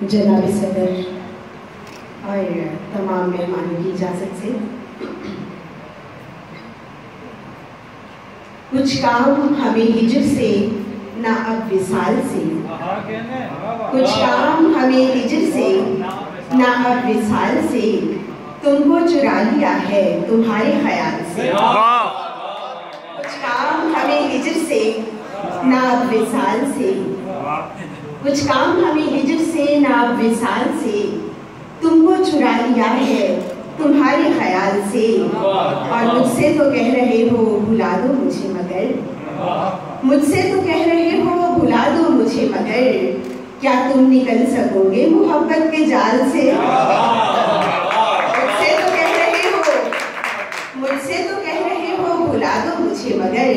जनाब सदर और तमाम मेहमानों की इजाज़त से कुछ काम हमें हिजर से ना अब विसाल से, कुछ काम हमें हिजर से ना अब विसाल से, तुमको चुरा लिया है तुम्हारे ख्याल से। कुछ काम हमें हिजर से ना अब विसाल से, कुछ काम हमें हिजर से ना अब विसाल से, तुमको चुरा लिया है तुम्हारे ख्याल से। और मुझसे तो कह रहे हो भुला दो मुझे मगर, मुझसे तो कह रहे हो भुला दो मुझे मगर, क्या तुम निकल सकोगे मोहब्बत के जाल से। मुझसे तो कह रहे हो, मुझसे तो कह रहे हो भुला दो मुझे मगर,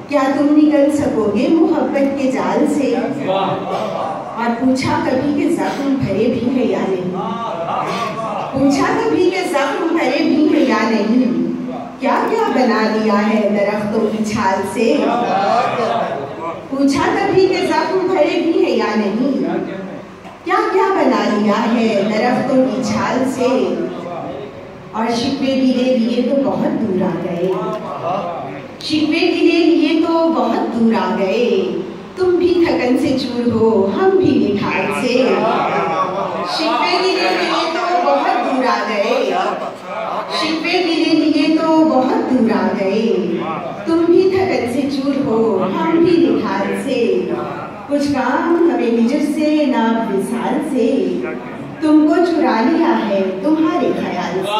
क्या तुम निकल सकोगे मोहब्बत के जाल से। और पूछा कभी के जख्म भरे भी है या नहीं, पूछा कभी के जख्म भरे भी है या नहीं, क्या क्या बना दिया है दरख्तों की छाल से। पूछा कभी के जख्म भरे भी है या नहीं, क्या क्या बना लिया है दरख्तों की छाल से। और शिकवे गिले लिए तो बहुत दूर आ गए, शिकवे गिले लिए तो बहुत दूर आ गए, तुम भी थकन से चूर हो हम भी निखार से। शिकवे गिले लिए तो बहुत दूर आ गए, शिकवे गिले लिए तो बहुत दूर आ गए, तुम भी थकन से चूर हो हम भी निखार से। कुछ काम हमें हिजर से ना विसाल से, तुमको चुरा लिया है तुम्हारे ख्याल से।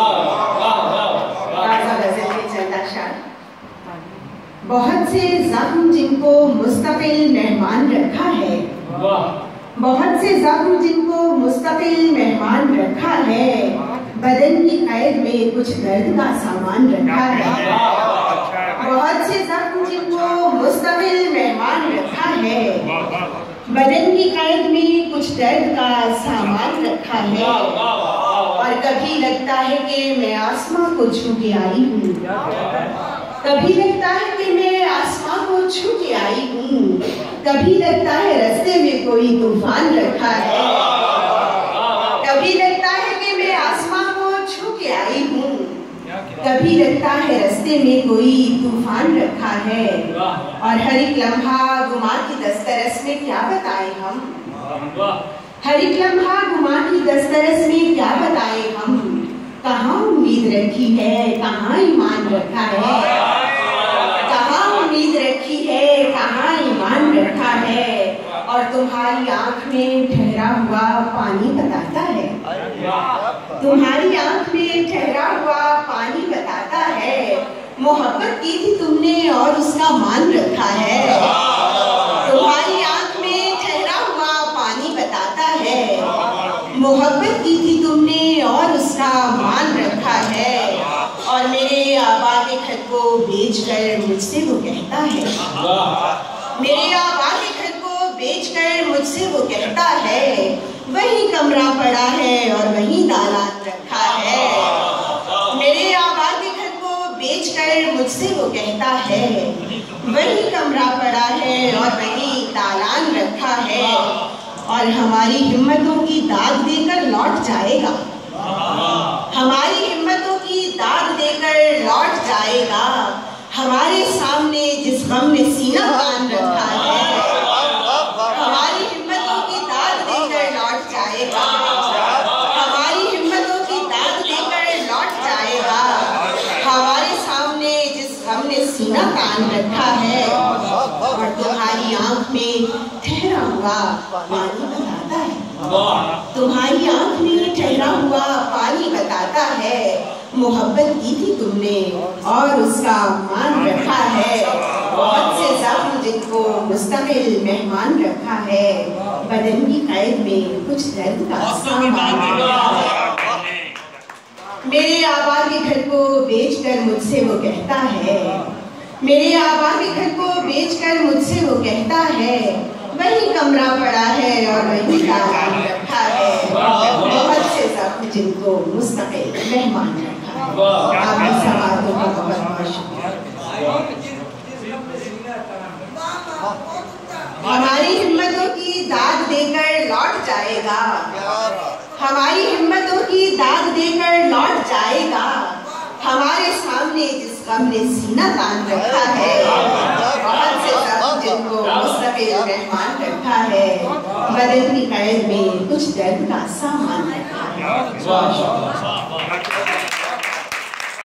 बहुत से जख्म जिनको मुस्तकिल मेहमान रखा है, बहुत से जख्म जिनको मुस्तकिल मेहमान रखा है, बदन की कैद में कुछ दर्द का सामान रखा है। बहुत से जख्म जिनको मुस्तकिल मेहमान रखा है, बदन की कैद में कुछ दर्द का सामान रखा है। और कभी लगता है कि मैं आसमां को छू के आई हूँ, कभी लगता है कि मैं आसमां को छू के आई हूँ, कभी लगता है रास्ते में कोई तूफान रखा है। कभी लगता है कि मैं आसमां को छू के आई हूँ, कभी लगता है रास्ते में कोई तूफान रखा है। और हर एक लम्हा गुमा की दस्तरस में क्या बताएं हम, हर एक लम्हा गुमा की दस्तरस में क्या बताएं हम, कहाँ उम्मीद रखी है कहाँ ईमान रखा है, कहाँ उम्मीद रखी है कहाँ ईमान रखा है। और तुम्हारी आंख में ठहरा हुआ पानी बताता है, तुम्हारी आंख में ठहरा हुआ पानी बताता है, मोहब्बत की थी तुमने और उसका मान रखा है। तुम्हारी आंख में ठहरा हुआ पानी बताता है, मोहब्बत की थी तुमने और उसका मान रखा है। और मेरे आबाद खत को बेचकर मुझसे वो कहता है, मेरे आबाद खत को बेचकर मुझसे वो कहता है, वही कमरा पड़ा है और वही दालान रखा है। मेरे आबाद खत को बेचकर मुझसे वो कहता है, वही कमरा पड़ा है और वही दालान रखा है। और हमारी हिम्मतों की दाद देकर लौट जाएगा, हमारी हिम्मतों की दाद देकर लौट जाएगा, हमारे सामने जिस गम ने सीना तान रखा है। हमारी हिम्मतों की दाद देकर लौट जाएगा, हमारी हिम्मतों की दाद देकर लौट जाएगा, हमारे सामने जिस गम ने सीना तान रखा है। और तुम्हारी आंख में ठहरा हुआ पानी बताता है, तुम्हारी आंख में ठहरा हुआ पानी बताता है, मोहब्बत की थी तुमने और उसका मान रखा है। बहुत से जख्म जिनको मुस्तकिल मेहमान रखा है, बदन की कैद में कुछ दर्द का सामान रखा है। मेरे आबाद के घर को बेचकर मुझसे वो कहता है, मेरे आबाद के घर को बेचकर मुझसे वो कहता है, वही कमरा पड़ा है और वही दालान रखा है। बहुत से जख्म जिनको मुस्तकिल मेहमान रखा है। आपकी समातों का बहुत बहुत शुक्रिया। हमारी हिम्मतों की दाद देकर लौट जाएगा, हमारी हिम्मतों की दाद देकर लौट जाएगा। हमारे सामने जिस गम ने सीना तान रखा है, बहुत से जख्म जिनको मुस्तकिल मेहमान रखा है, बदन की कैद में कुछ दर्द का सामान रखा है।